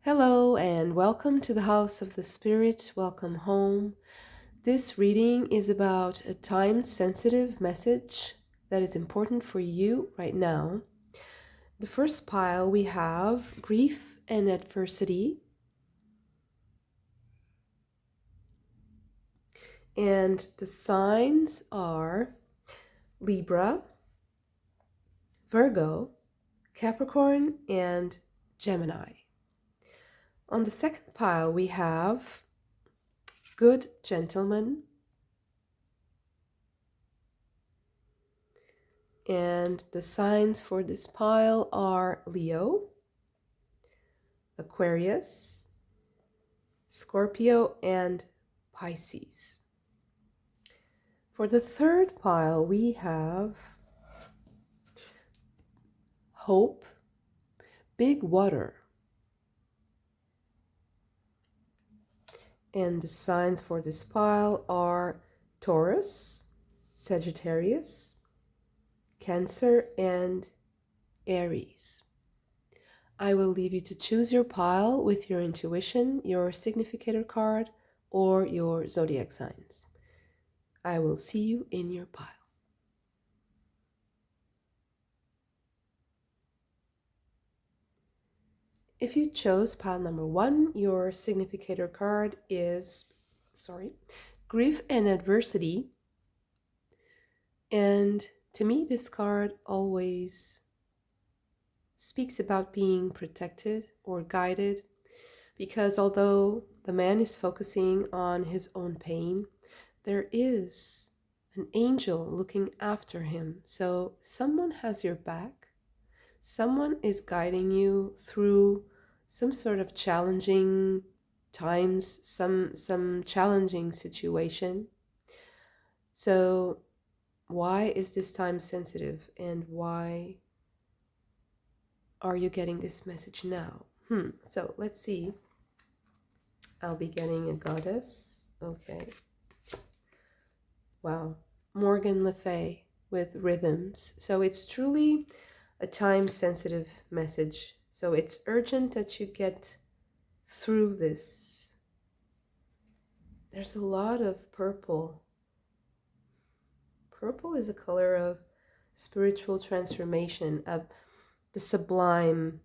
Hello and welcome to the House of the Spirits. Welcome home. This reading is about a time-sensitive message that is important for you right now. The first pile we have grief and adversity. And the signs are Libra, Virgo, Capricorn, and Gemini. On the second pile we have good gentleman, and the signs for this pile are Leo, Aquarius, Scorpio, and Pisces. For the third pile, we have Hope, Big Water. And the signs for this pile are Taurus, Sagittarius, Cancer, and Aries. I will leave you to choose your pile with your intuition, your significator card, or your zodiac signs. I will see you in your pile. If you chose pile number 1, your significator card is, grief and adversity. And to me, this card always speaks about being protected or guided, because although the man is focusing on his own pain, there is an angel looking after him. So someone has your back. Someone is guiding you through some sort of challenging times, some challenging situation. So why is this time sensitive, and why are you getting this message now? So let's see. I'll be getting a goddess. Okay. Wow. Morgan Le Fay with rhythms. So it's truly a time-sensitive message. So it's urgent that you get through this. There's a lot of purple. Purple is a color of spiritual transformation, of the sublime.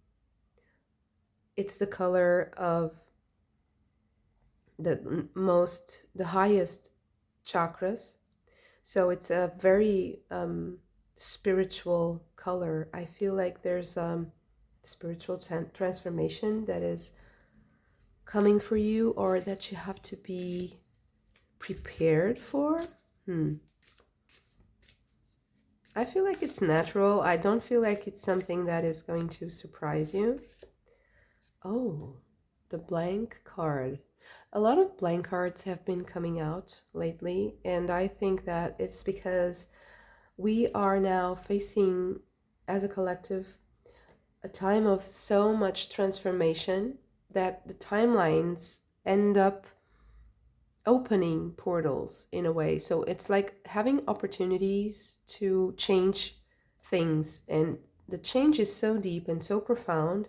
It's the color of the highest chakras. So it's a very spiritual color. I feel like there's spiritual transformation that is coming for you, or that you have to be prepared for. I feel like it's natural. I don't feel like it's something that is going to surprise you. Oh, the blank card. A lot of blank cards have been coming out lately, and I think that it's because we are now facing, as a collective, a time of so much transformation that the timelines end up opening portals in a way. So it's like having opportunities to change things, and the change is so deep and so profound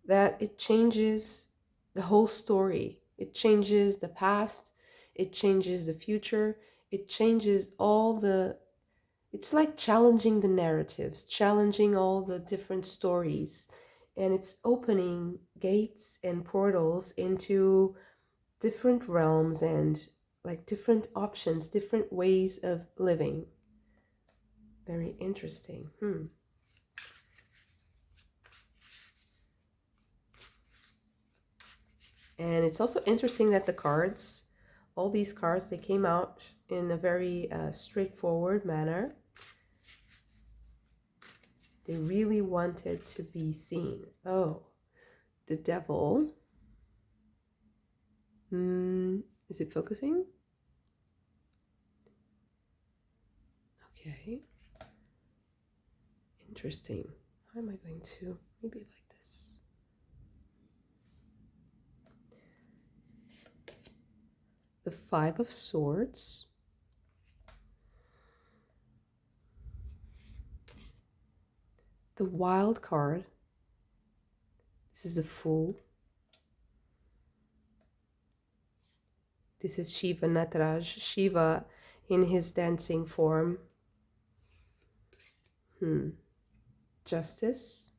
that it changes the whole story. It changes the past, it changes the future, it changes all the... It's like challenging the narratives, challenging all the different stories, and it's opening gates and portals into different realms and like different options, different ways of living. Very interesting. And it's also interesting that the cards, all these cards, they came out in a very straightforward manner. They really wanted to be seen. Oh, the devil. Is it focusing? Okay. Interesting. How am I going to... maybe like this. The Five of Swords. The Wild card. This is the Fool. This is Shiva Nataraj, Shiva in his dancing form. Justice.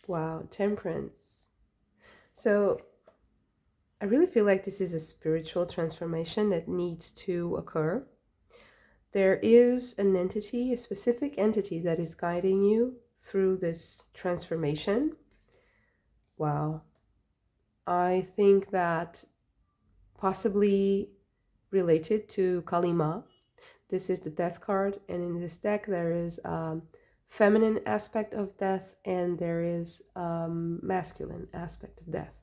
Wow, Temperance. So I really feel like this is a spiritual transformation that needs to occur. There is an entity, a specific entity that is guiding you through this transformation. Wow. I think that possibly related to Kalima. This is the death card, and in this deck there is feminine aspect of death and there is masculine aspect of death.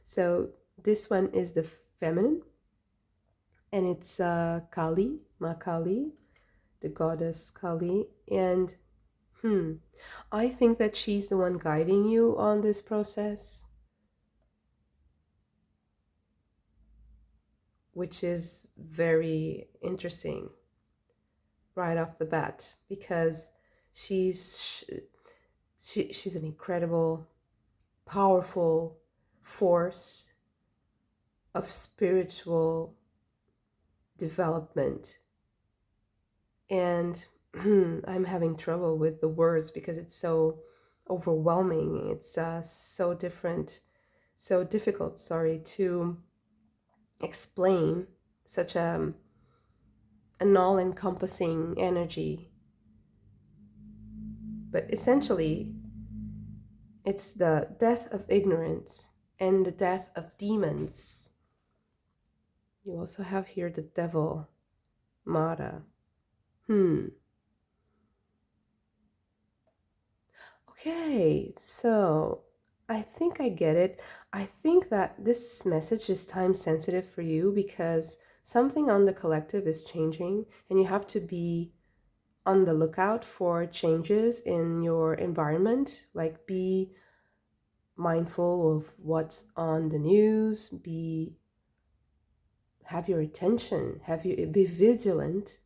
So this one is the feminine, and it's Kali, Ma Kali, the goddess Kali, and I think that she's the one guiding you on this process, which is very interesting right off the bat, because she's an incredible, powerful force of spiritual development. And I'm having trouble with the words because it's so overwhelming. It's so difficult, to explain such an all-encompassing energy. But essentially, it's the death of ignorance and the death of demons. You also have here the devil, Mara. Okay, so I think I get it. I think that this message is time sensitive for you because something on the collective is changing and you have to be on the lookout for changes in your environment. Like, be mindful of what's on the news, have your attention, be vigilant.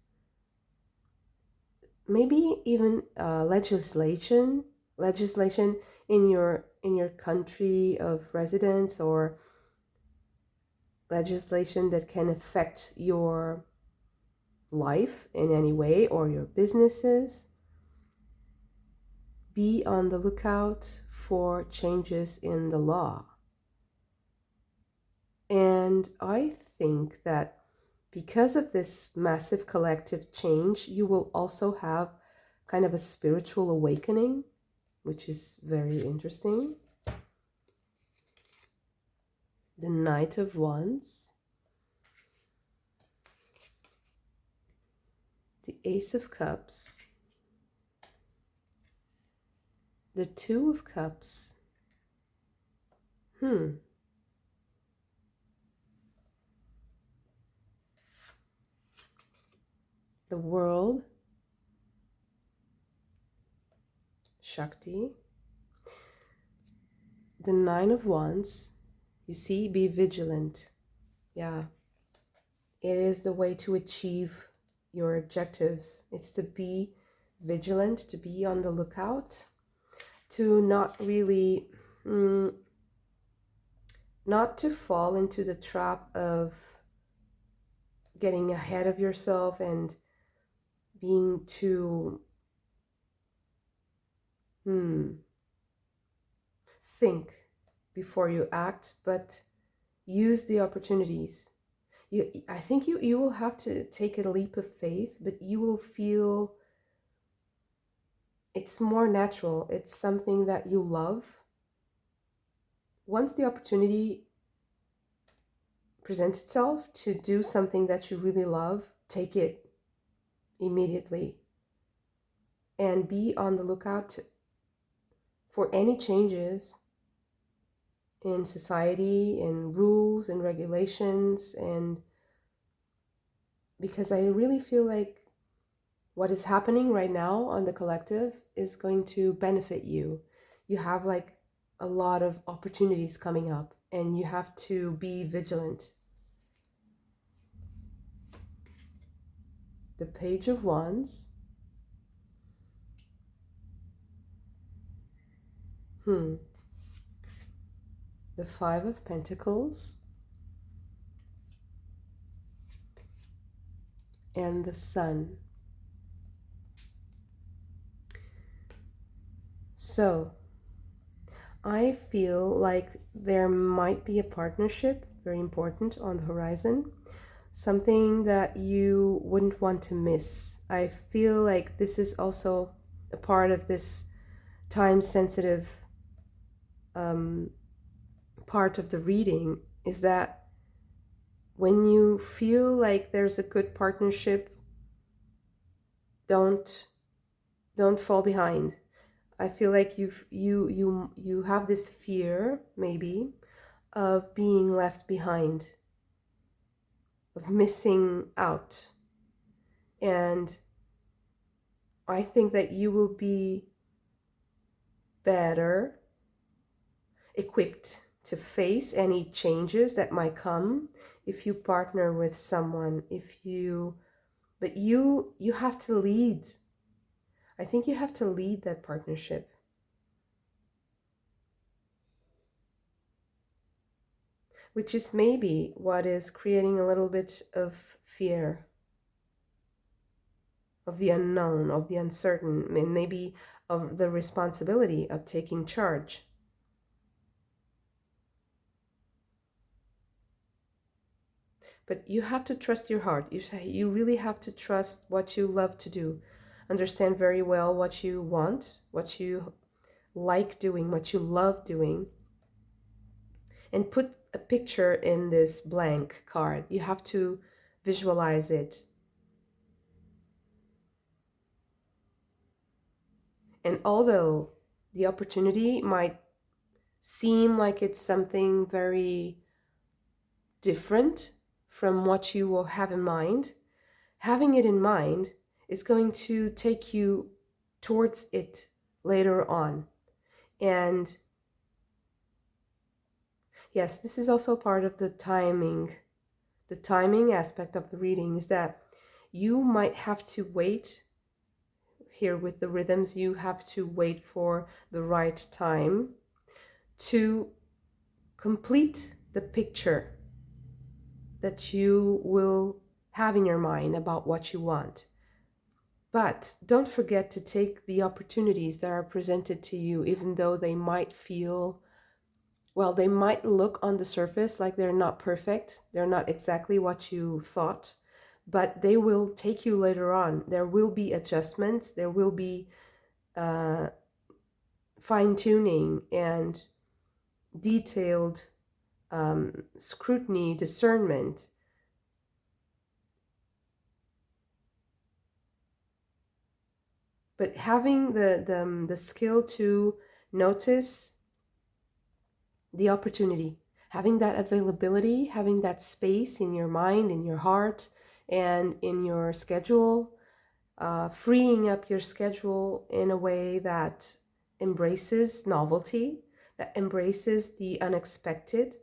Maybe even legislation in your country of residence, or legislation that can affect your life in any way or your businesses. Be on the lookout for changes in the law. And I think that because of this massive collective change, you will also have kind of a spiritual awakening, which is very interesting. The Knight of Wands, the Ace of Cups, the Two of Cups. The World, Shakti, the Nine of Wands. You see, be vigilant. Yeah, it is the way to achieve your objectives. It's to be vigilant, to be on the lookout, to not really, not to fall into the trap of getting ahead of yourself and being too think before you act, but use the opportunities. I think you will have to take a leap of faith, but you will feel it's more natural. It's something that you love. Once the opportunity presents itself to do something that you really love, take it immediately and be on the lookout for any changes in society, in rules and regulations, and because I really feel like what is happening right now on the collective is going to benefit you. You have like a lot of opportunities coming up and you have to be vigilant. The Page of Wands. the Five of Pentacles, and the Sun. So I feel like there might be a partnership, very important, on the horizon. Something that you wouldn't want to miss. I feel like this is also a part of this time-sensitive part of the reading, is that when you feel like there's a good partnership, don't fall behind. I feel like you have this fear, maybe, of being left behind, of missing out. And I think that you will be better equipped to face any changes that might come if you partner with someone. But you have to lead. I think you have to lead that partnership. Which is maybe what is creating a little bit of fear, of the unknown, of the uncertain, and maybe of the responsibility of taking charge. But you have to trust your heart. You really have to trust what you love to do. Understand very well what you want, what you like doing, what you love doing. And put a picture in this blank card. You have to visualize it. And although the opportunity might seem like it's something very different from what you will have in mind, having it in mind is going to take you towards it later on. And yes, this is also part of the timing. The timing aspect of the reading is that you might have to wait. Here with the rhythms, you have to wait for the right time to complete the picture that you will have in your mind about what you want. But don't forget to take the opportunities that are presented to you, even though they might feel, well, they might look on the surface like they're not perfect. They're not exactly what you thought, but they will take you later on. There will be adjustments. There will be fine-tuning and detailed scrutiny, discernment. But having the skill to notice the opportunity, having that availability, having that space in your mind, in your heart, and in your schedule, freeing up your schedule in a way that embraces novelty, that embraces the unexpected.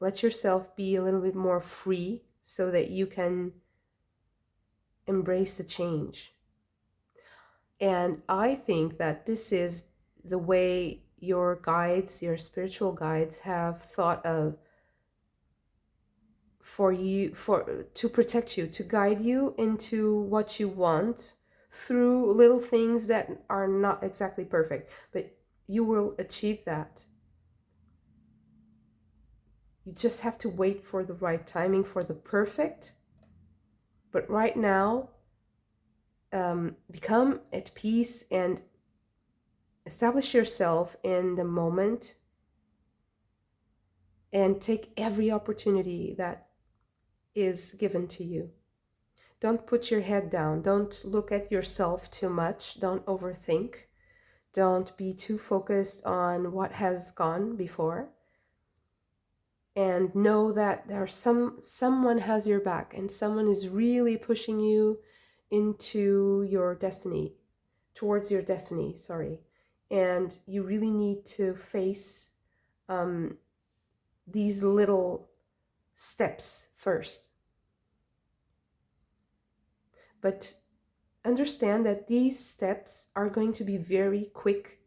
Let yourself be a little bit more free so that you can embrace the change. And I think that this is the way your guides, your spiritual guides, have thought of for you, to protect you, to guide you into what you want through little things that are not exactly perfect, but you will achieve that. You just have to wait for the right timing, for the perfect. But right now, become at peace and establish yourself in the moment and take every opportunity that is given to you. Don't put your head down. Don't look at yourself too much. Don't overthink. Don't be too focused on what has gone before. And know that there's someone has your back, and someone is really pushing you into your destiny, towards your destiny, sorry. And you really need to face these little steps first. But understand that these steps are going to be very quick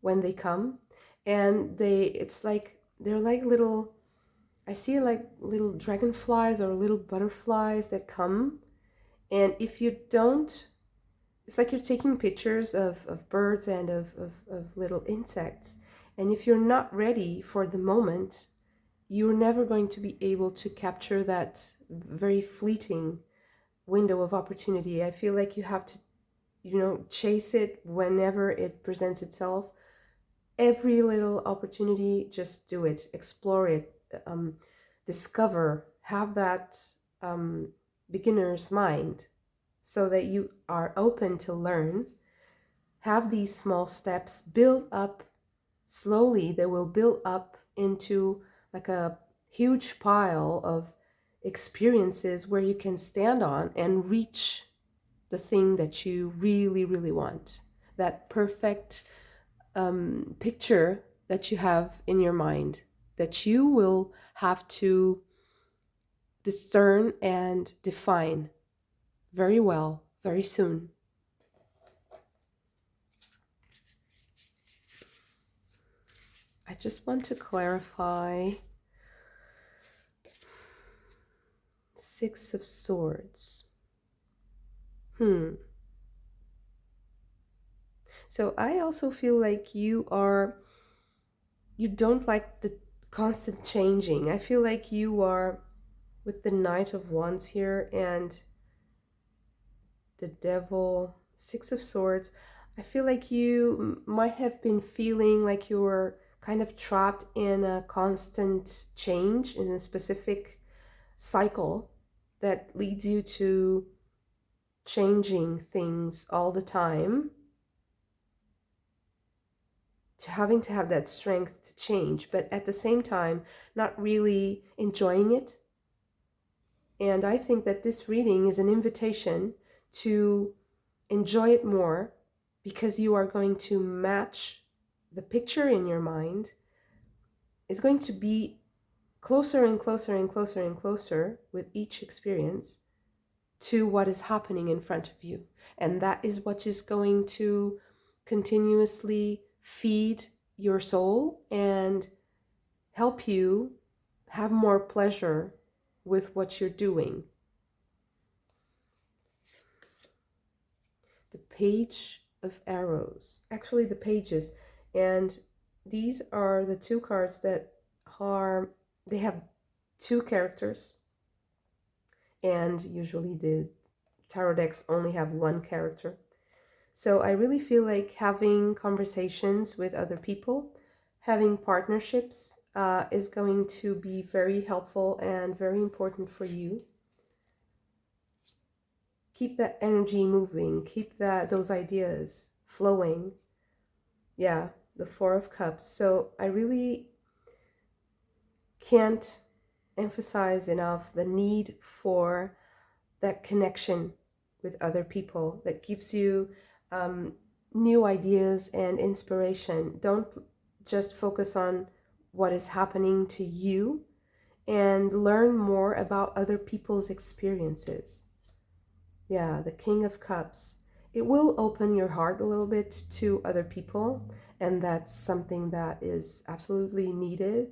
when they come, and they're like little, I see like little dragonflies or little butterflies that come, and if you don't, it's like you're taking pictures of birds and of little insects, and if you're not ready for the moment, you're never going to be able to capture that very fleeting window of opportunity. I feel like you have to, chase it whenever it presents itself. Every little opportunity, just do it, explore it, discover, have that beginner's mind so that you are open to learn. Have these small steps build up slowly. They will build up into like a huge pile of experiences where you can stand on and reach the thing that you really, really want. That perfect picture that you have in your mind that you will have to discern and define very well, very soon. I just want to clarify Six of Swords. So I also feel like you don't like the constant changing. I feel like you are with the Knight of Wands here and the Devil, Six of Swords. I feel like you might have been feeling like you were kind of trapped in a constant change, in a specific cycle that leads you to changing things all the time, to having to have that strength to change, but at the same time not really enjoying it. And I think that this reading is an invitation to enjoy it more, because you are going to match the picture in your mind is going to be closer and closer and closer and closer with each experience to what is happening in front of you. And that is what is going to continuously feed your soul and help you have more pleasure with what you're doing. The Page of Arrows, actually the pages, and these are the two cards that are, they have two characters, and usually the tarot decks only have one character. So I really feel like having conversations with other people, having partnerships is going to be very helpful and very important for you. Keep that energy moving, keep those ideas flowing. Yeah, the Four of Cups. So I really can't emphasize enough the need for that connection with other people that gives you new ideas and inspiration. Don't just focus on what is happening to you, and learn more about other people's experiences. Yeah, the King of Cups. It will open your heart a little bit to other people, and that's something that is absolutely needed.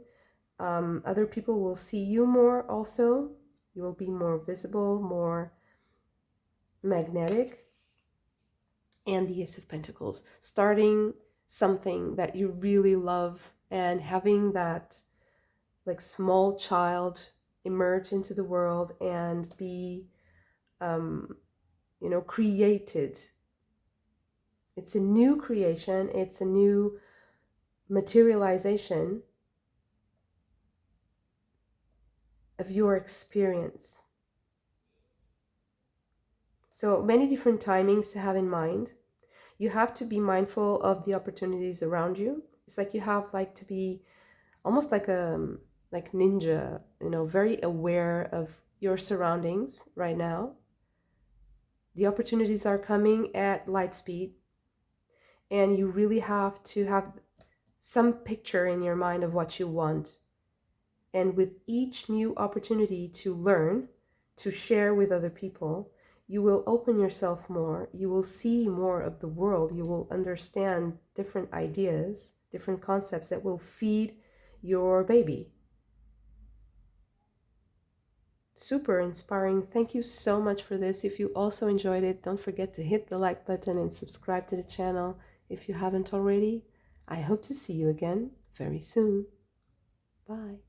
Other people will see you more also. You will be more visible, more magnetic. And the Ace of Pentacles. Starting something that you really love and having that like small child emerge into the world and be created. It's a new creation, it's a new materialization of your experience. So many different timings to have in mind. You have to be mindful of the opportunities around you. It's like you have like to be almost like a like ninja, very aware of your surroundings right now. The opportunities are coming at light speed, and you really have to have some picture in your mind of what you want. And with each new opportunity to learn, to share with other people, you will open yourself more. You will see more of the world. You will understand different ideas, different concepts that will feed your baby. Super inspiring. Thank you so much for this. If you also enjoyed it, don't forget to hit the like button and subscribe to the channel if you haven't already. I hope to see you again very soon. Bye.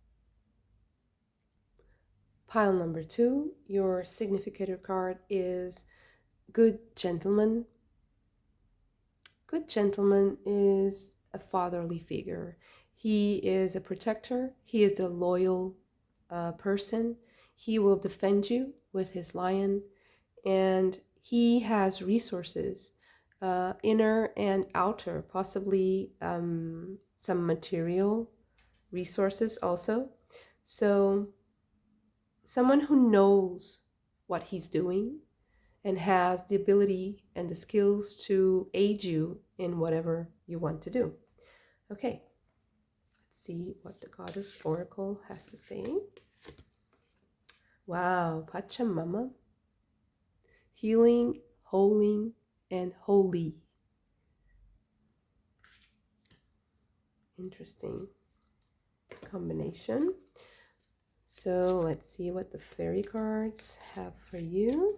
Pile number 2, your significator card is Good Gentleman. Good Gentleman is a fatherly figure. He is a protector. He is a loyal person. He will defend you with his lion, and he has resources, inner and outer, possibly some material resources also. So someone who knows what he's doing and has the ability and the skills to aid you in whatever you want to do. Okay, let's see what the Goddess Oracle has to say. Wow, Pachamama. Healing, holding, and holy. Interesting combination. So let's see what the fairy cards have for you.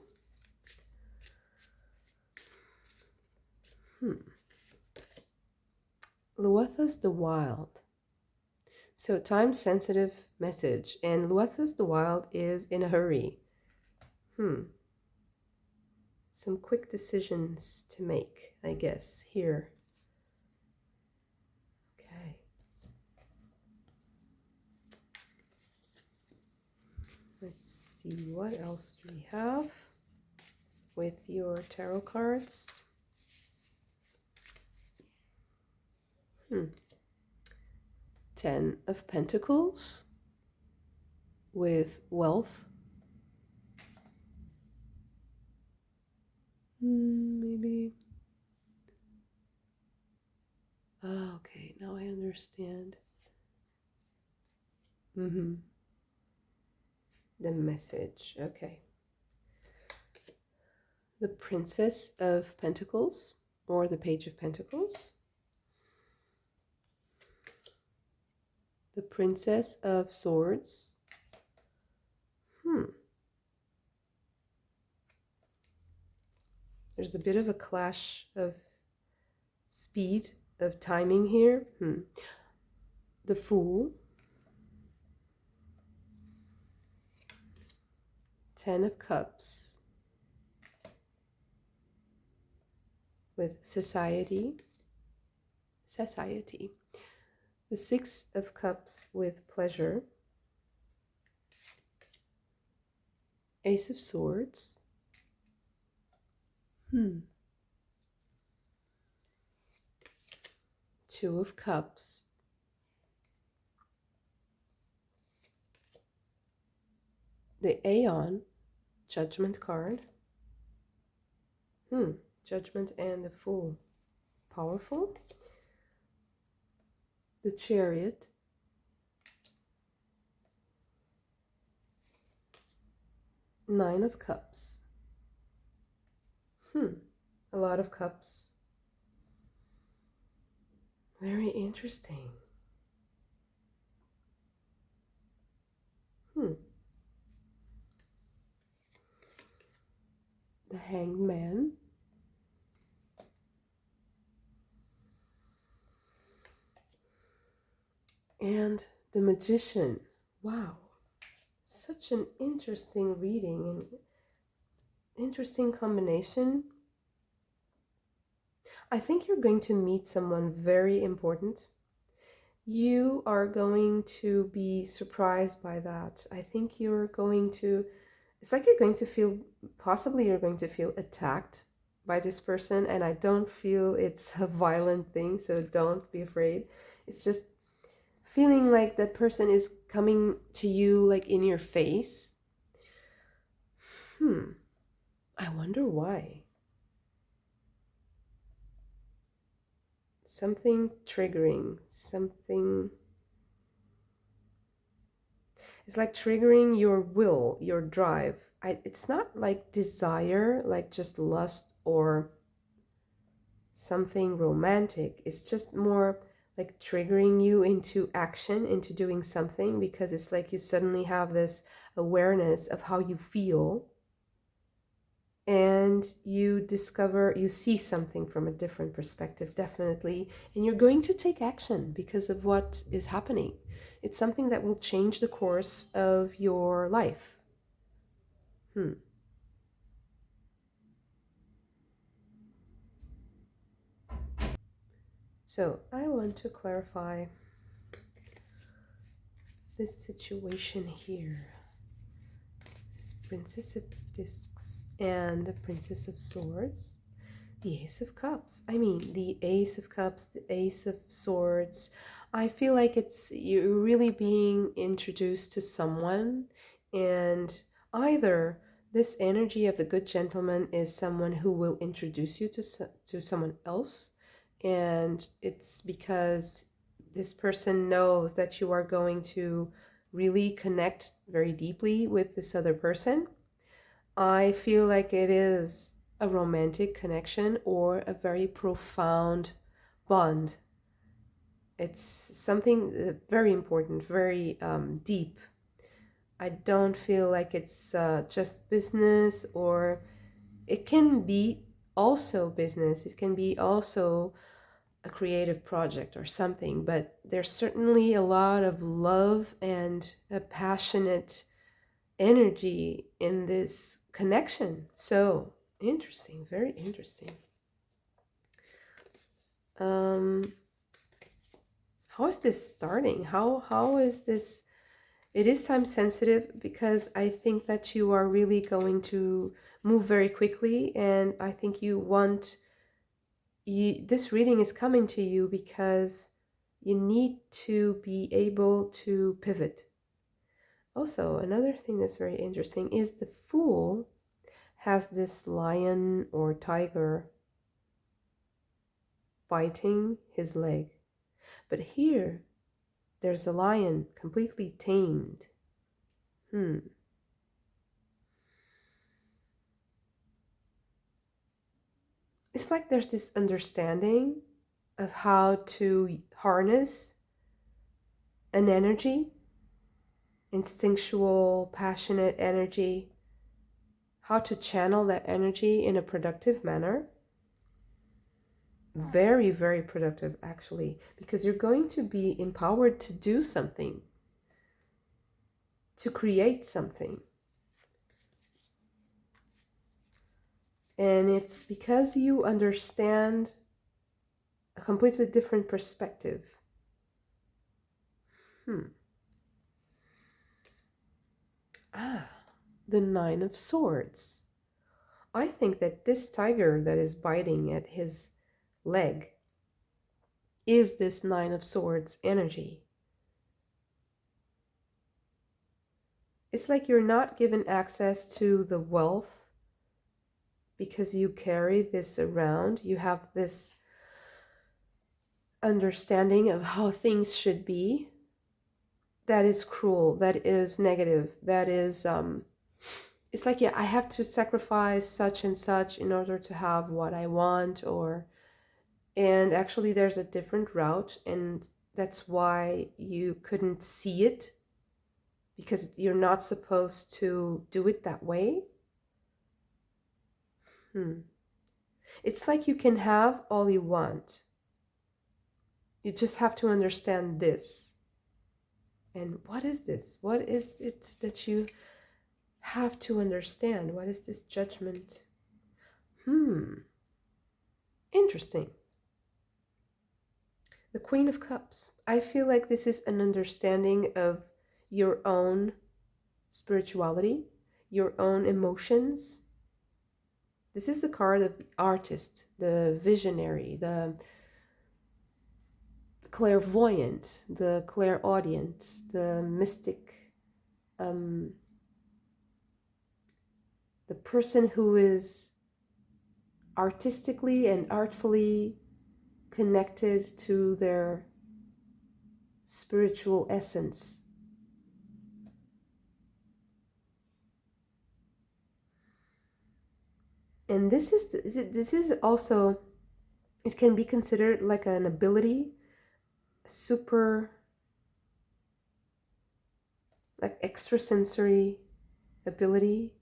Luathas the Wild. So time-sensitive message. And Luathas the Wild is in a hurry. Some quick decisions to make, I guess, here. Okay. Let's see, what else do we have with your tarot cards? 10 of Pentacles with wealth. Maybe. Oh, okay, now I understand. The message, okay. The Princess of Pentacles, or the Page of Pentacles. The Princess of Swords. There's a bit of a clash of speed, of timing here. The Fool. 10 of Cups. With Society. The 6 of Cups with Pleasure. Ace of Swords. 2 of Cups. The Aeon, Judgment card. Judgment and the Fool. Powerful. The Chariot. Nine of Cups. A lot of cups. Very interesting. The Hanged Man. And the Magician. Wow. Such an interesting reading and interesting combination. I think you're going to meet someone very important. You are going to be surprised by that. I think you're going to, it's like you're going to feel, possibly you're going to feel attacked by this person, and I don't feel it's a violent thing, so don't be afraid. It's just feeling like that person is coming to you like in your face. I wonder why. Something triggering, something. It's like triggering your will, your drive. It's not like desire, like just lust or something romantic. It's just more like triggering you into action, into doing something, because it's like you suddenly have this awareness of how you feel, and you discover, you see something from a different perspective, definitely, and you're going to take action because of what is happening. It's something that will change the course of your life. So I want to clarify this situation here. This Princess of Discs and the Princess of Swords. The Ace of Cups. I mean, the Ace of Cups, the Ace of Swords. I feel like it's you're really being introduced to someone, and either this energy of the good gentleman is someone who will introduce you to someone else, and it's because this person knows that you are going to really connect very deeply with this other person. I feel like it is a romantic connection or a very profound bond. It's something very important, very deep. I don't feel like it's just business, or it can be also business. It can be also a creative project or something, but there's certainly a lot of love and a passionate energy in this connection. So interesting, very interesting. How is this starting? How is this? It is time sensitive, because I think that you are really going to move very quickly, and I think you want this reading is coming to you because you need to be able to pivot. Also, another thing that's very interesting is the Fool has this lion or tiger biting his leg. But here, there's a lion completely tamed. It's like there's this understanding of how to harness an energy, instinctual, passionate energy, how to channel that energy in a productive manner. Very, very productive, actually, because you're going to be empowered to do something, to create something. And it's because you understand a completely different perspective. The Nine of Swords. I think that this tiger that is biting at his leg is this Nine of Swords energy. It's like you're not given access to the wealth because you carry this around. You have this understanding of how things should be. That is cruel. That is negative. That is, it's like, yeah, I have to sacrifice such and such in order to have what I want, and actually there's a different route, and that's why you couldn't see it, because you're not supposed to do it that way. It's like you can have all you want. You just have to understand this. And what is this? What is it that you have to understand? What is this judgment? Interesting. The Queen of Cups. I feel like this is an understanding of your own spirituality, your own emotions. This is the card of the artist, the visionary, the clairvoyant, the clairaudient, the mystic, the person who is artistically and artfully connected to their spiritual essence. And this is also, it can be considered like an ability, super, like extrasensory ability.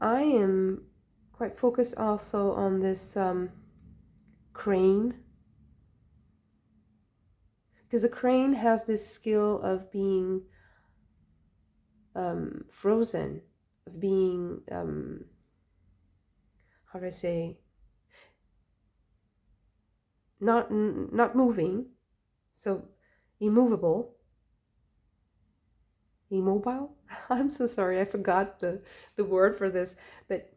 I am quite focused also on this crane, because a crane has this skill of being frozen, of being, how do I say, not moving, so immobile. I'm so sorry, I forgot the word for this, but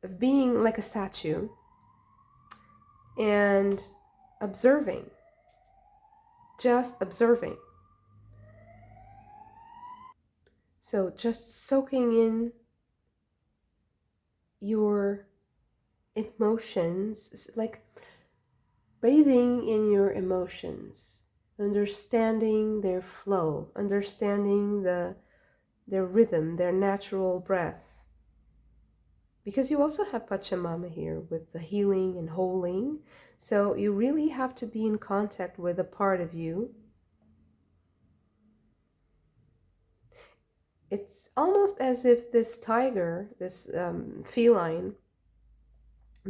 of being like a statue and observing, just observing. So just soaking in your emotions, like bathing in your emotions, understanding their flow, understanding their rhythm, their natural breath. Because you also have Pachamama here with the healing and holding. So you really have to be in contact with a part of you. It's almost as if this tiger, this feline,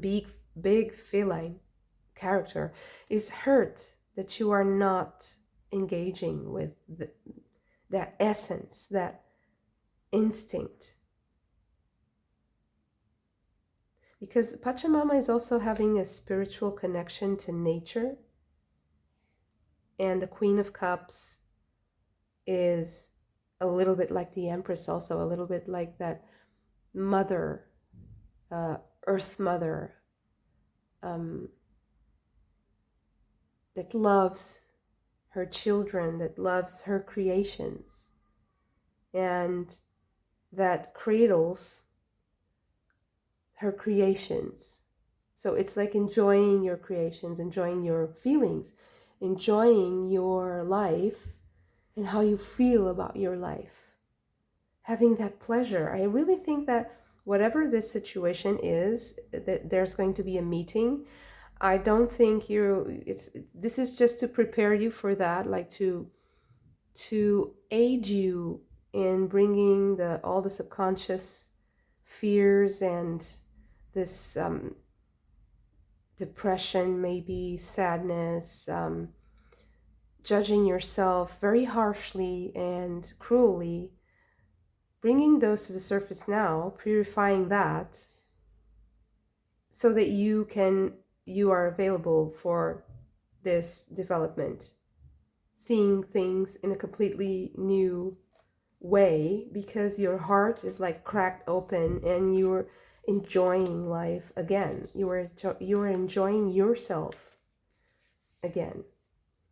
big feline character, is hurt that you are not engaging with that essence, that instinct. Because Pachamama is also having a spiritual connection to nature. And the Queen of Cups is a little bit like the Empress, also a little bit like that mother, Earth Mother, that loves her children, that loves her creations, and that cradles her creations. So it's like enjoying your creations, enjoying your feelings, enjoying your life and how you feel about your life. Having that pleasure. I really think that whatever this situation is, that there's going to be a meeting. I don't think this is just to prepare you for that, like to aid you in bringing all the subconscious fears and this depression, maybe sadness, judging yourself very harshly and cruelly, bringing those to the surface now, purifying that, so that you are available for this development, seeing things in a completely new way, because your heart is like cracked open and you're enjoying life again. You are enjoying yourself again,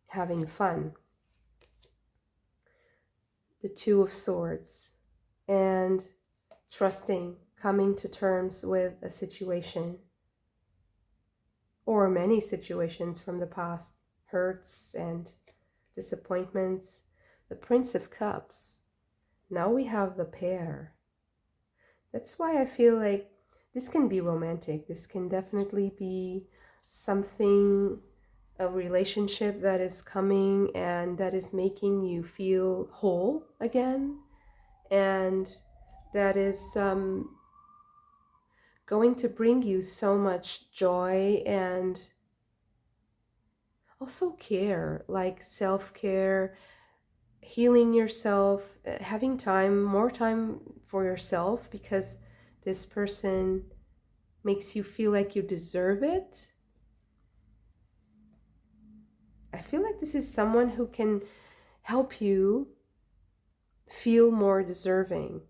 having fun. The Two of Swords, and trusting, coming to terms with a situation or many situations from the past, hurts and disappointments. The Prince of Cups. Now we have the pair. That's why I feel like this can be romantic. This can definitely be something, a relationship that is coming and that is making you feel whole again. And that is going to bring you so much joy and also care, like self-care, healing yourself, having time, more time for yourself, because this person makes you feel like you deserve it. I feel like this is someone who can help you feel more deserving.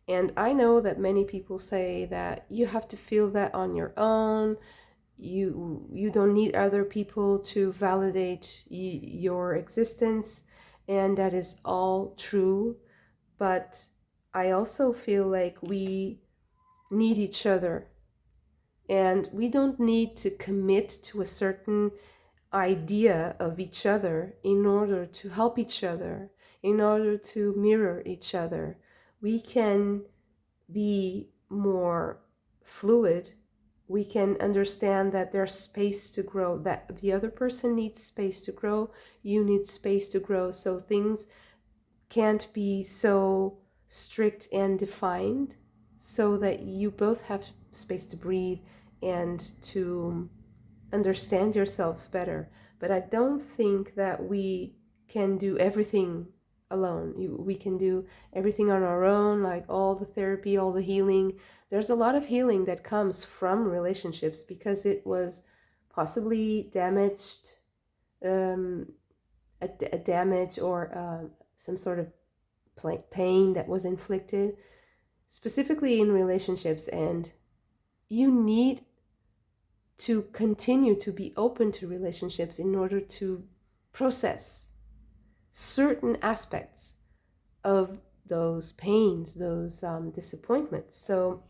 And I know that many people say that you have to feel that on your own. You don't need other people to validate your existence, and that is all true. But I also feel like we need each other, and we don't need to commit to a certain idea of each other in order to help each other, in order to mirror each other. We can be more fluid, we can understand that there's space to grow, that the other person needs space to grow, you need space to grow. So things can't be so strict and defined, so that you both have space to breathe and to understand yourselves better. But I don't think that we can do everything alone. We can do everything on our own, like all the therapy, all the healing. There's a lot of healing that comes from relationships because it was possibly damaged, a damage or some sort of pain that was inflicted, specifically in relationships. And you need to continue to be open to relationships in order to process certain aspects of those pains, those disappointments. So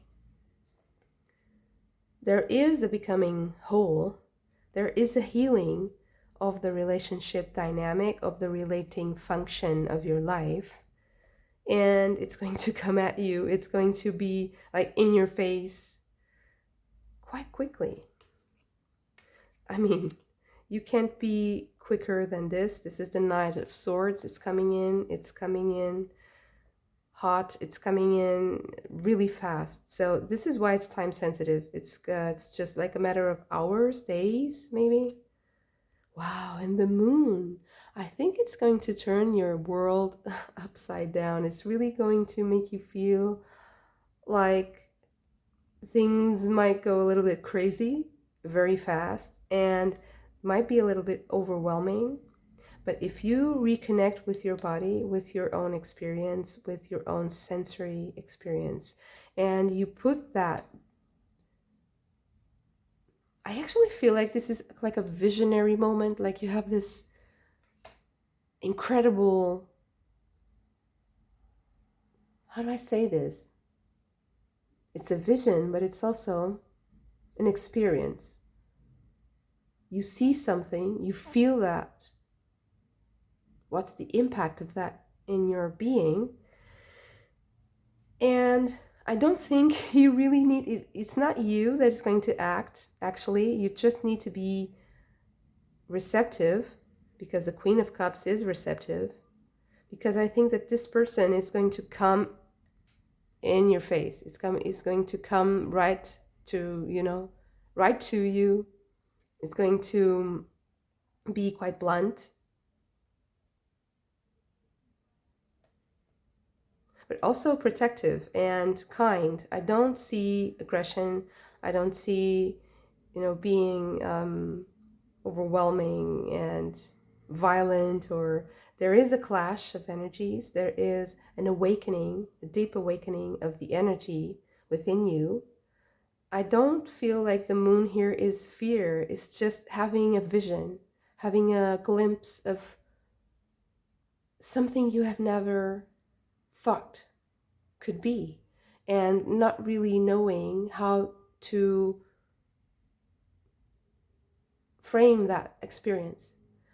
there is a becoming whole, there is a healing of the relationship dynamic, of the relating function of your life. And it's going to come at you, it's going to be like in your face quite quickly. I mean, you can't be quicker than this. This is the Knight of Swords. It's coming in hot, it's coming in really fast. So this is why it's time sensitive. It's just like a matter of hours, days, maybe. Wow, and the moon. I think it's going to turn your world upside down. It's really going to make you feel like things might go a little bit crazy very fast and might be a little bit overwhelming. But if you reconnect with your body, with your own experience, with your own sensory experience, and you put that, I actually feel like this is like a visionary moment, like you have this incredible, how do I say this? It's a vision, but it's also an experience. You see something, you feel that. What's the impact of that in your being? And I don't think you really need, it's not you that is going to act, actually. You just need to be receptive, because the Queen of Cups is receptive. Because I think that this person is going to come in your face. It's going to come right to, right to you. It's going to be quite blunt, but also protective and kind. I don't see aggression. I don't see, being overwhelming and violent, or there is a clash of energies. There is an awakening, a deep awakening of the energy within you. I don't feel like the moon here is fear. It's just having a vision, having a glimpse of something you have never thought could be, and not really knowing how to frame that experience,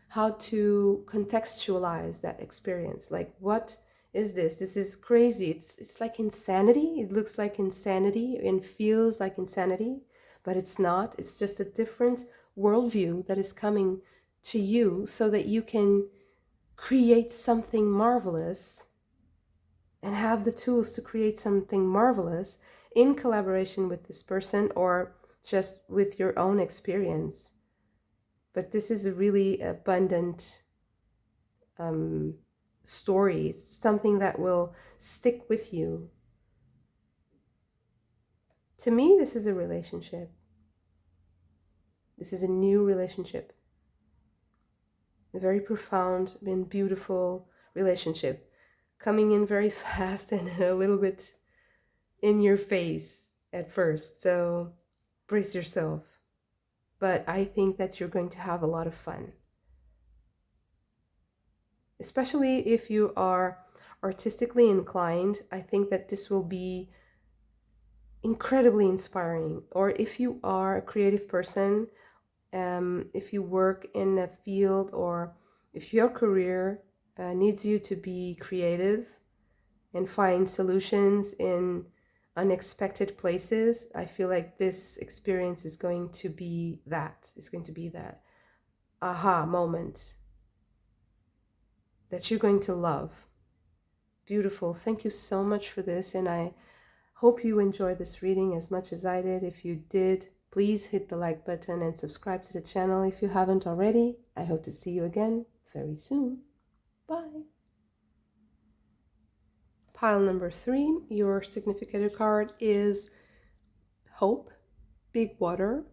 how to contextualize that experience. Like, what is this? This is crazy. It's like insanity. It looks like insanity and feels like insanity, but it's not. It's just a different worldview that is coming to you so that you can create something marvelous and have the tools to create something marvelous in collaboration with this person or just with your own experience. But this is a really abundant story. It's something that will stick with you. To me, this is a relationship. This is a new relationship. A very profound and beautiful relationship. Coming in very fast and a little bit in your face at first. So brace yourself. But I think that you're going to have a lot of fun. Especially if you are artistically inclined, I think that this will be incredibly inspiring. Or if you are a creative person, if you work in a field, or if your career needs you to be creative and find solutions in unexpected places. I feel like this experience is going to be that. It's going to be that aha moment that you're going to love. Beautiful. Thank you so much for this, and I hope you enjoyed this reading as much as I did. If you did, please hit the like button and subscribe to the channel if you haven't already. I hope to see you again very soon. Bye. Pile number 3, your significator card is Hope, Big Water.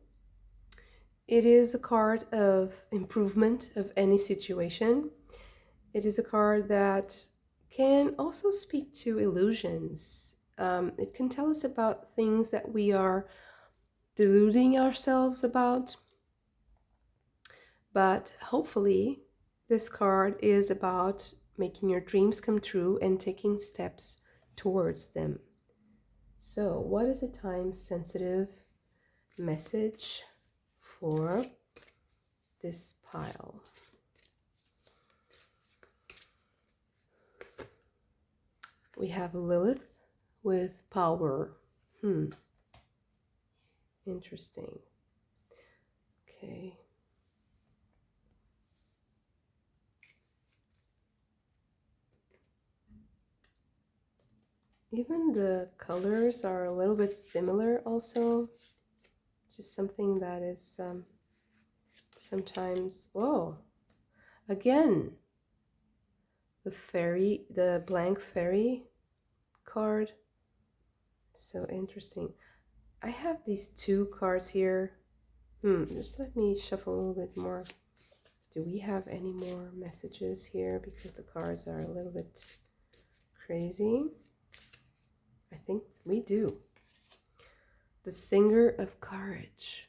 It is a card of improvement of any situation. It is a card that can also speak to illusions. It can tell us about things that we are deluding ourselves about. But hopefully, this card is about making your dreams come true and taking steps towards them. So, what is a time-sensitive message for this pile? We have Lilith with power. Interesting. Okay. Even the colors are a little bit similar also. Just something that is sometimes, whoa, again, the blank fairy card. So interesting. I have these 2 cards here. Just let me shuffle a little bit more. Do we have any more messages here? Because the cards are a little bit crazy. I think we do. The Singer of Courage.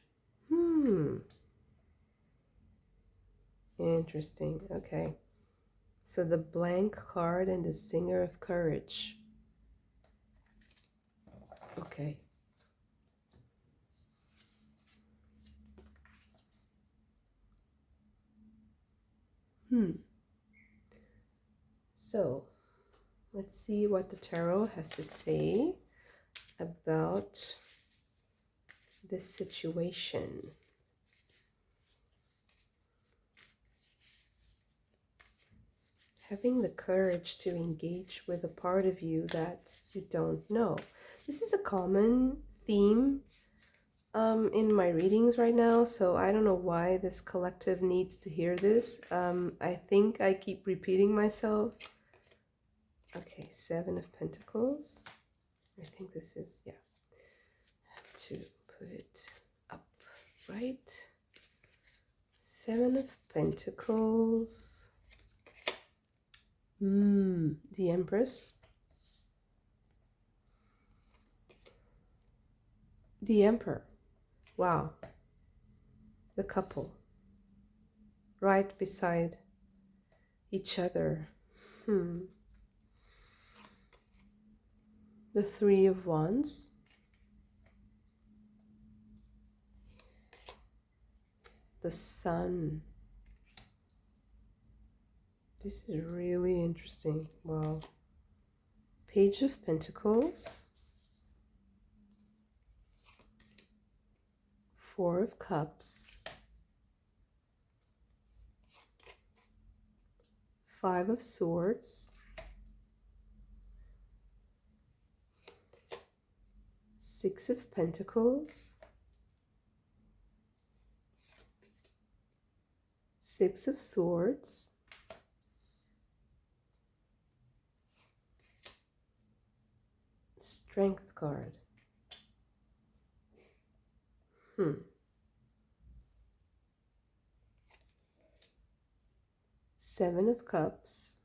Interesting. Okay. So the blank card and the Singer of Courage. Okay. So let's see what the tarot has to say about this situation. Having the courage to engage with a part of you that you don't know. This is a common theme in my readings right now, so I don't know why this collective needs to hear this. I think I keep repeating myself. Okay, 7 of Pentacles. I think this is, yeah. I have to put it up, right? 7 of Pentacles. The Empress. The Emperor. Wow. The couple. Right beside each other. The 3 of Wands. The Sun. This is really interesting. Wow. Page of Pentacles. 4 of Cups. 5 of Swords. 6 of Pentacles. 6 of Swords. Strength card. 7 of Cups.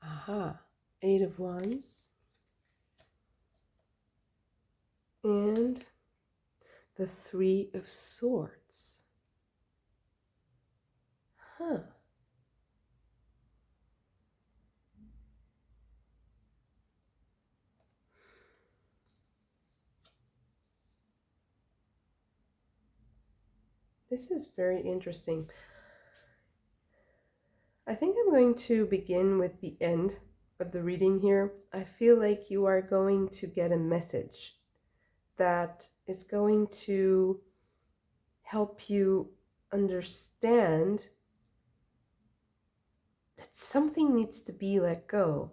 Aha. 8 of Wands. And the 3 of Swords. This is very interesting. I think I'm going to begin with the end of the reading here. I feel like you are going to get a message that is going to help you understand that something needs to be let go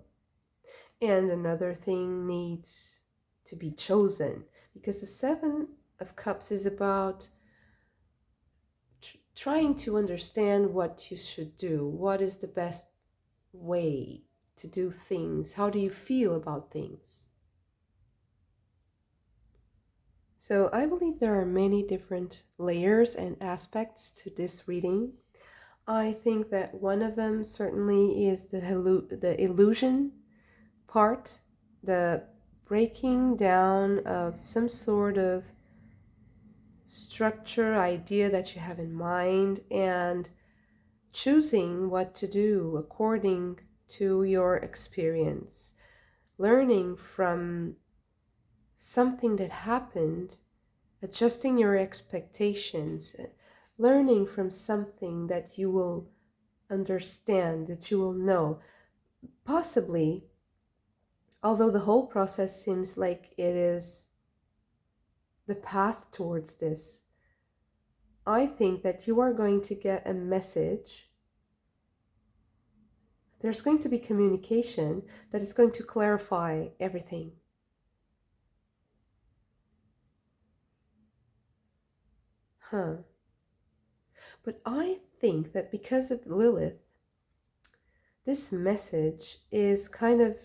and another thing needs to be chosen, because the Seven of Cups is about trying to understand what you should do. What is the best way to do things? How do you feel about things? So I believe there are many different layers and aspects to this reading. I think that one of them certainly is the illusion part, the breaking down of some sort of structure, idea that you have in mind, and choosing what to do according to your experience, learning from something that happened, adjusting your expectations, learning from something that you will understand, that you will know. Possibly, although the whole process seems like it is the path towards this, I think that you are going to get a message. There's going to be communication that is going to clarify everything. But I think that because of Lilith, this message is kind of,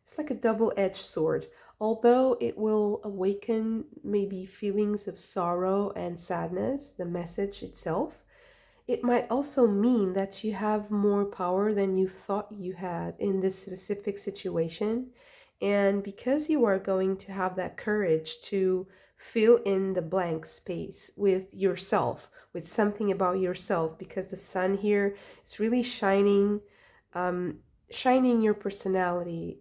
it's like a double-edged sword. Although it will awaken maybe feelings of sorrow and sadness, the message itself, it might also mean that you have more power than you thought you had in this specific situation. And because you are going to have that courage to fill in the blank space with yourself, with something about yourself, because the sun here is really shining, shining your personality,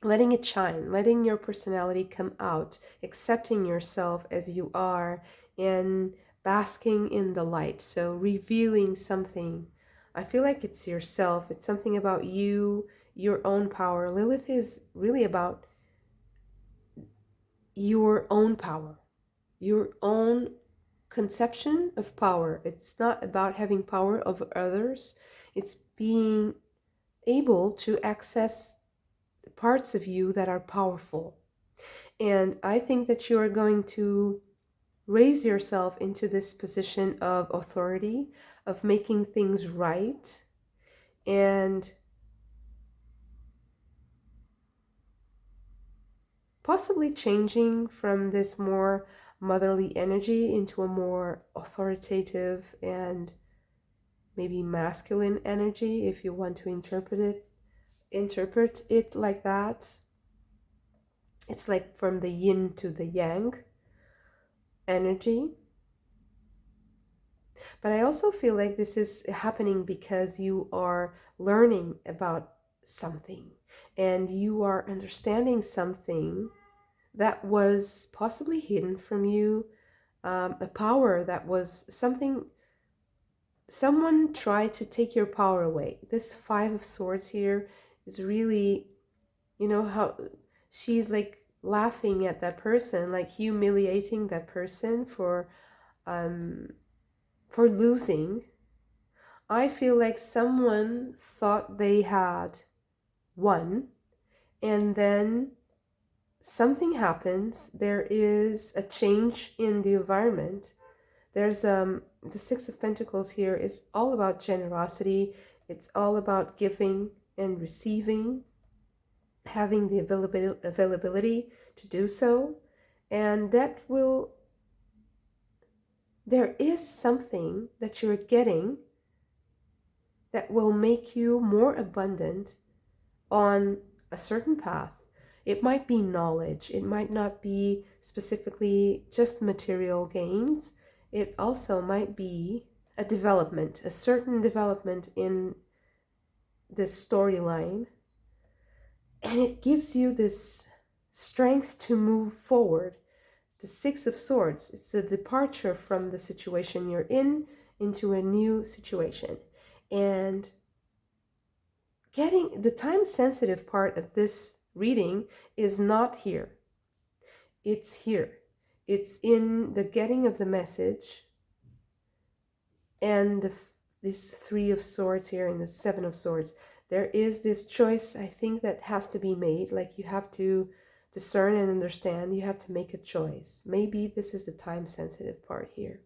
letting it shine, letting your personality come out, accepting yourself as you are, and basking in the light. So revealing something. I feel like it's yourself. It's something about you, your own power. Lilith is really about your own power, your own conception of power. It's not about having power over others. It's being able to access parts of you that are powerful. And I think that you are going to raise yourself into this position of authority, of making things right, and possibly changing from this more motherly energy into a more authoritative and maybe masculine energy, if you want to interpret it like that. It's like from the yin to the yang energy. But I also feel like this is happening because you are learning about something and you are understanding something that was possibly hidden from you, a power that was something, someone tried to take your power away. This Five of Swords here is really, you know, how she's like laughing at that person, like humiliating that person for losing. I feel like someone thought they had won, and then something happens. There is a change in the environment. There's the Six of Pentacles here is all about generosity. It's all about giving and receiving, having the availability to do so. And that will, there is something that you're getting that will make you more abundant on a certain path. It might be knowledge. It might not be specifically just material gains. It also might be a development, a certain development in this storyline. And it gives you this strength to move forward. The Six of Swords, it's the departure from the situation you're in into a new situation. And getting the time sensitive part of this reading is not here. It's here. It's in the getting of the message and this Three of Swords here and the Seven of Swords. There is this choice, I think, that has to be made. Like you have to discern and understand. You have to make a choice. Maybe this is the time sensitive part here.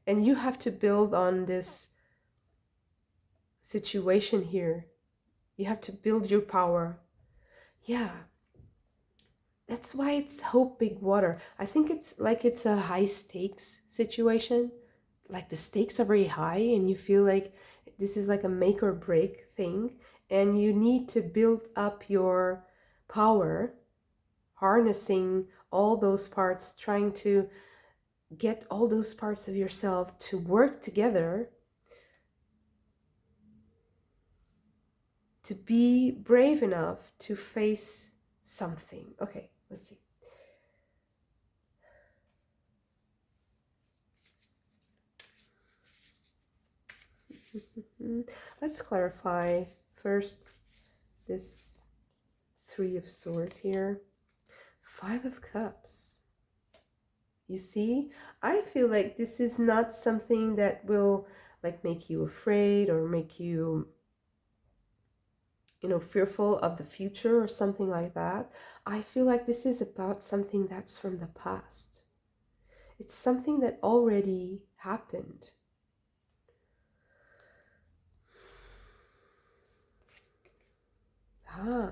And you have to build on this situation here. You have to build your power. Yeah. That's why it's Hope Big Water. I think it's like it's a high stakes situation. Like the stakes are very high and you feel like this is like a make or break thing. And you need to build up your power, harnessing all those parts, trying to get all those parts of yourself to work together to be brave enough to face something. Okay, let's see. Let's clarify first this Three of Swords here. Five of Cups. You see, I feel like this is not something that will like make you afraid or make you, fearful of the future or something like that. I feel like this is about something that's from the past. It's something that already happened.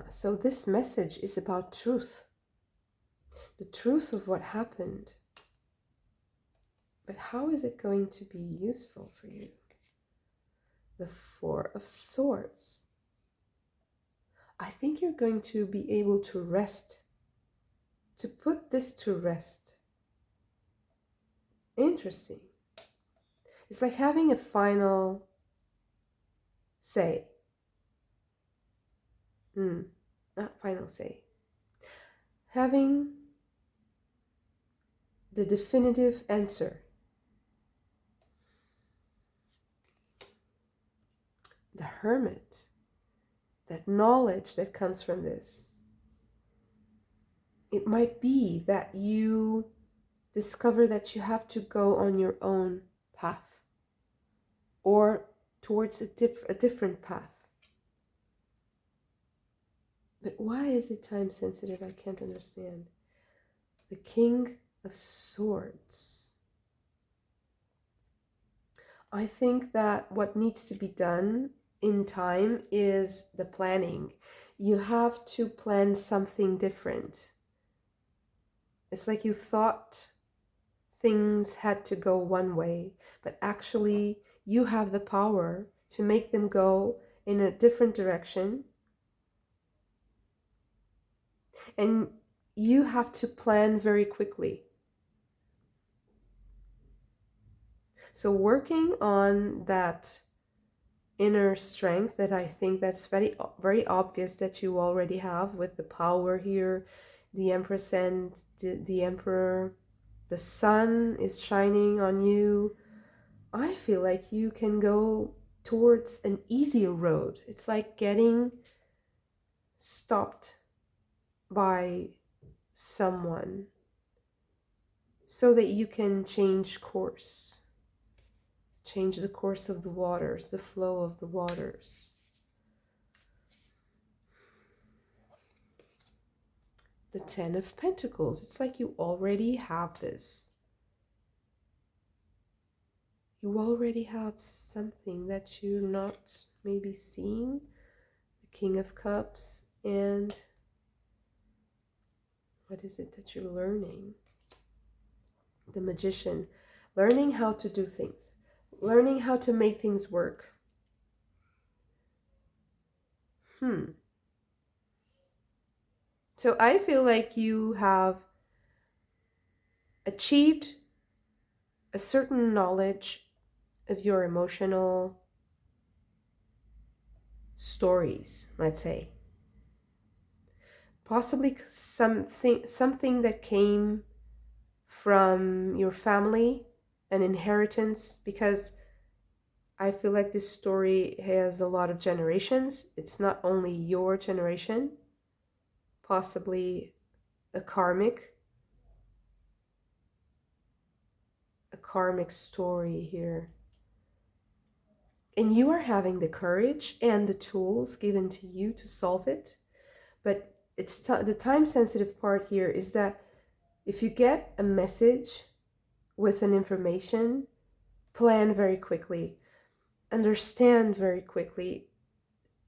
So this message is about truth. The truth of what happened. But how is it going to be useful for you? The Four of Swords. I think you're going to be able to rest, to put this to rest. Interesting. It's like having a final say. Not final say. Having the definitive answer. The Hermit. That knowledge that comes from this. It might be that you discover that you have to go on your own path or towards a different path. But why is it time sensitive? I can't understand. The King of Swords. I think that what needs to be done in time is the planning. You have to plan something different. It's like you thought things had to go one way, but actually you have the power to make them go in a different direction. And you have to plan very quickly. So working on that inner strength that I think that's very, very obvious that you already have with the power here, the Empress and the Emperor, the sun is shining on you. I feel like you can go towards an easier road. It's like getting stopped by someone so that you can change course. Change the course of the waters, the flow of the waters. The Ten of Pentacles. It's like you already have this. You already have something that you're not maybe seeing. The King of Cups. And what is it that you're learning? The Magician. Learning how to do things. Learning how to make things work. So I feel like you have achieved a certain knowledge of your emotional stories, let's say. Possibly something that came from your family, an inheritance, because I feel like this story has a lot of generations. It's not only your generation, possibly a karmic story here. And you are having the courage and the tools given to you to solve it. But it's the time-sensitive part here is that if you get a message with an information, plan very quickly, understand very quickly,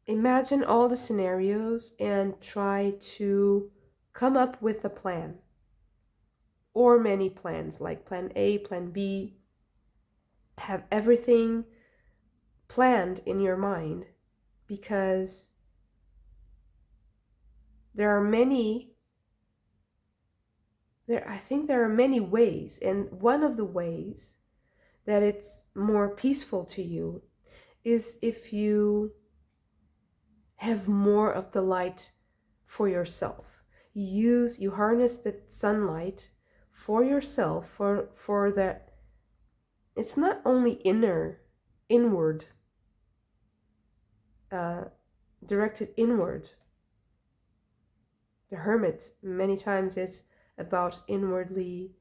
imagine all the scenarios and try to come up with a plan or many plans, like plan A, plan B. Have everything planned in your mind, because I think there are many ways, and one of the ways that it's more peaceful to you is if you have more of the light for yourself. You harness the sunlight for yourself, for that. It's not only inward, directed inward. The hermit, many times it's about inwardly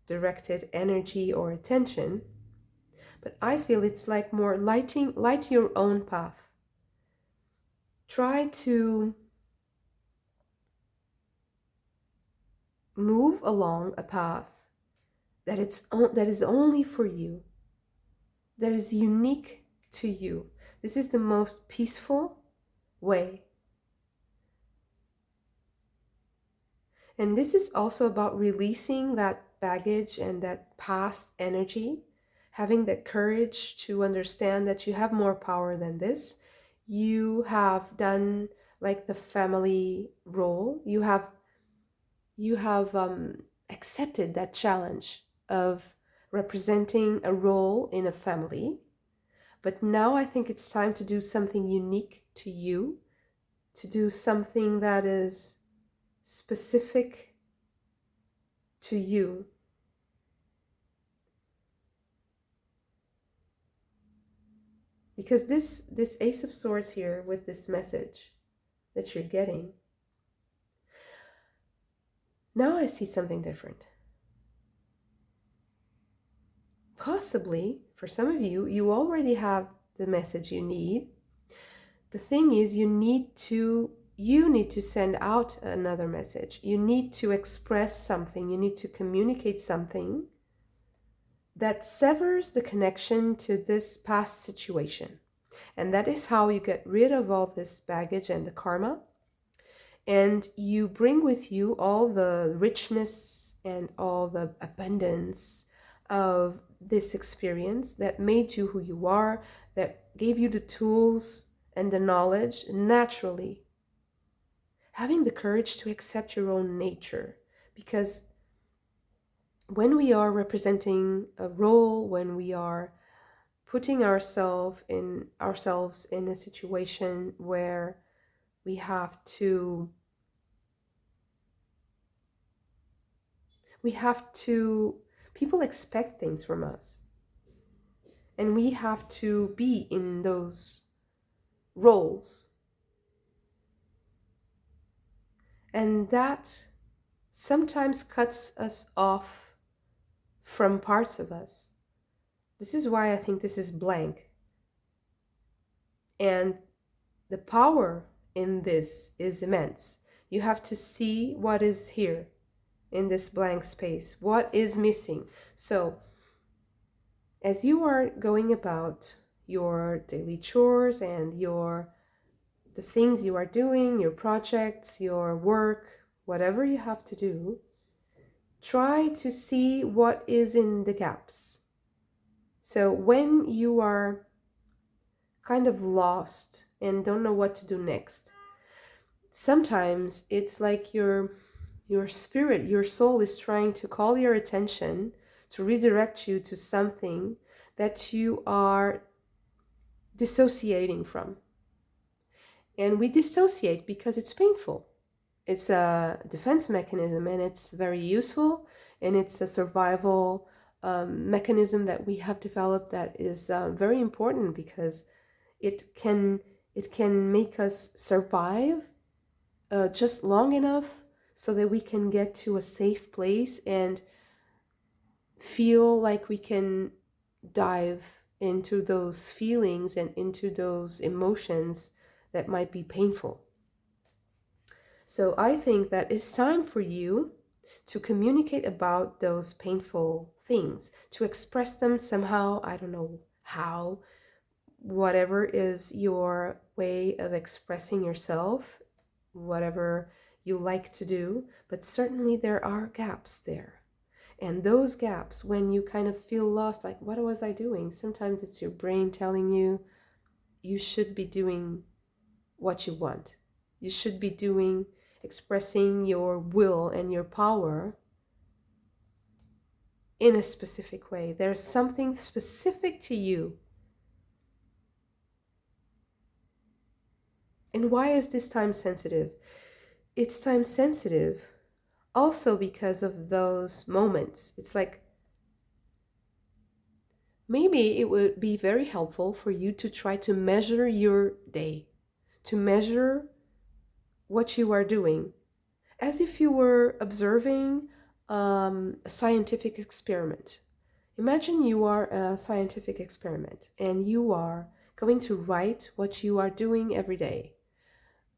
directed energy or attention, but I feel it's like more light your own path. Try to move along a path that is only for you, that is unique to you. This is the most peaceful way. And this is also about releasing that baggage and that past energy, having the courage to understand that you have more power than this. You have done like the family role. You have accepted that challenge of representing a role in a family. But now I think it's time to do something unique to you, to do something that is specific to you. Because this Ace of Swords here with this message that you're getting, now I see something different. Possibly, for some of you, you already have the message you need. The thing is, you need to send out another message. You need to express something. You need to communicate something that severs the connection to this past situation. And that is how you get rid of all this baggage and the karma. And you bring with you all the richness and all the abundance of this experience that made you who you are, that gave you the tools and the knowledge naturally. Having the courage to accept your own nature, because when we are representing a role, when we are putting ourselves in a situation where we have to people expect things from us, and we have to be in those roles. And that sometimes cuts us off from parts of us. This is why I think this is blank. And the power in this is immense. You have to see what is here in this blank space, what is missing. So as you are going about your daily chores and the things you are doing, your projects, your work, whatever you have to do, try to see what is in the gaps. So when you are kind of lost and don't know what to do next, sometimes it's like your spirit, your soul is trying to call your attention to redirect you to something that you are dissociating from. And we dissociate because it's painful. It's a defense mechanism, and it's very useful, and it's a survival mechanism that we have developed that is very important, because it can make us survive just long enough so that we can get to a safe place and feel like we can dive into those feelings and into those emotions that might be painful. So I think that it's time for you to communicate about those painful things, to express them somehow. I don't know how, whatever is your way of expressing yourself, whatever you like to do, but certainly there are gaps there. And those gaps, when you kind of feel lost, like, what was I doing? Sometimes it's your brain telling you, you should be doing what you want. You should be doing, expressing your will and your power in a specific way. There's something specific to you. And why is this time sensitive? It's time sensitive also because of those moments. It's like, maybe it would be very helpful for you to try to measure your day, to measure what you are doing, as if you were observing a scientific experiment. Imagine you are a scientific experiment and you are going to write what you are doing every day.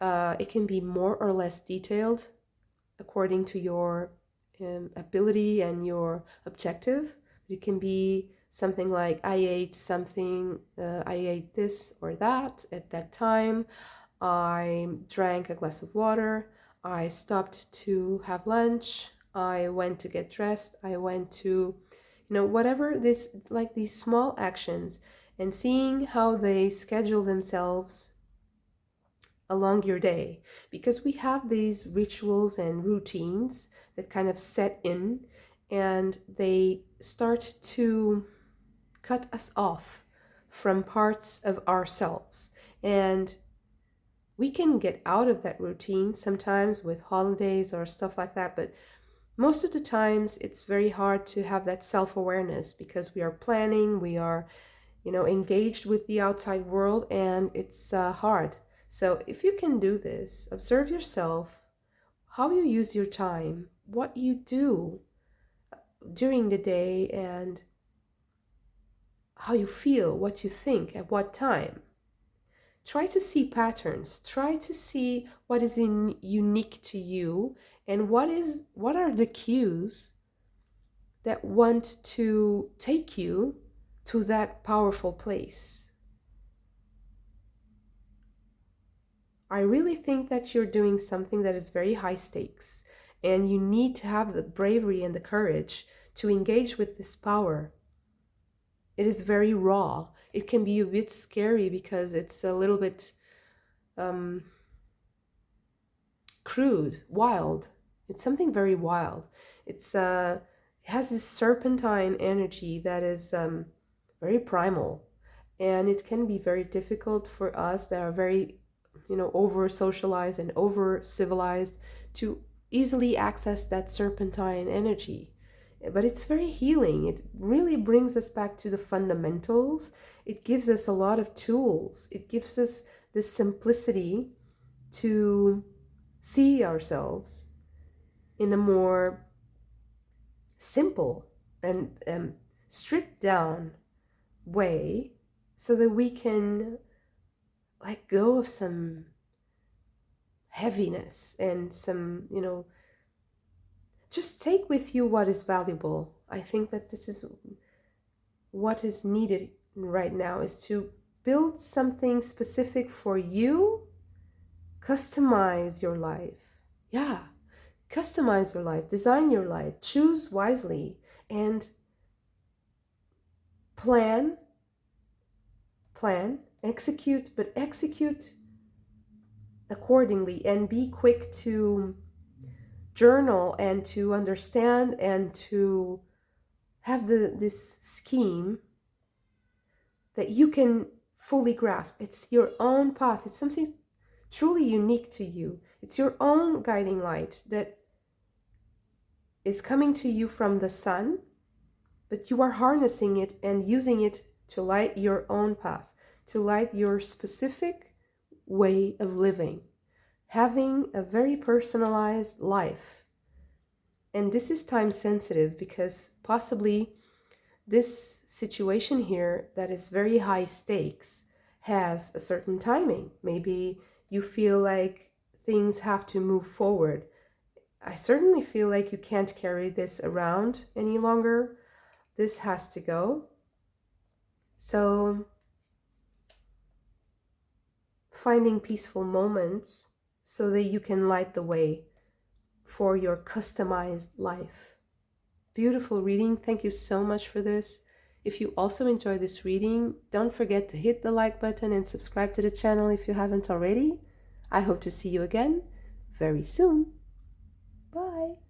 It can be more or less detailed according to your ability and your objective. It can be something like, I ate this or that at that time. I drank a glass of water. I stopped to have lunch. I went to get dressed. I went to, whatever this, like these small actions, and seeing how they schedule themselves along your day, because we have these rituals and routines that kind of set in, and they start to cut us off from parts of ourselves. And we can get out of that routine sometimes with holidays or stuff like that, but most of the times it's very hard to have that self-awareness, because we are planning, we are engaged with the outside world, and it's hard. So if you can do this, observe yourself, how you use your time, what you do during the day, and how you feel, what you think at what time. Try to see patterns, try to see what is unique to you, and what are the cues that want to take you to that powerful place. I really think that you're doing something that is very high stakes, and you need to have the bravery and the courage to engage with this power. It is very raw. It can be a bit scary because it's a little bit crude, wild. It's something very wild. It has this serpentine energy that is very primal, and it can be very difficult for us that are very over socialized and over civilized to easily access that serpentine energy. But it's very healing. It really brings us back to the fundamentals. It gives us a lot of tools. It gives us the simplicity to see ourselves in a more simple and stripped down way, so that we can let go of some heaviness and some, just take with you what is valuable. I think that this is what is needed right now, is to build something specific for you. Customize your life. Yeah, customize your life, design your life, choose wisely, and plan, execute, but execute accordingly, and be quick to journal and to understand and to have this scheme that you can fully grasp. It's your own path. It's something truly unique to you. It's your own guiding light that is coming to you from the sun, but you are harnessing it and using it to light your own path, to light your specific way of living, having a very personalized life. And this is time sensitive because possibly this situation here that is very high stakes has a certain timing. Maybe you feel like things have to move forward. I certainly feel like you can't carry this around any longer. This has to go. So finding peaceful moments so that you can light the way for your customized life. Beautiful reading. Thank you so much for this. If you also enjoy this reading, don't forget to hit the like button and subscribe to the channel if you haven't already. I hope to see you again very soon. Bye.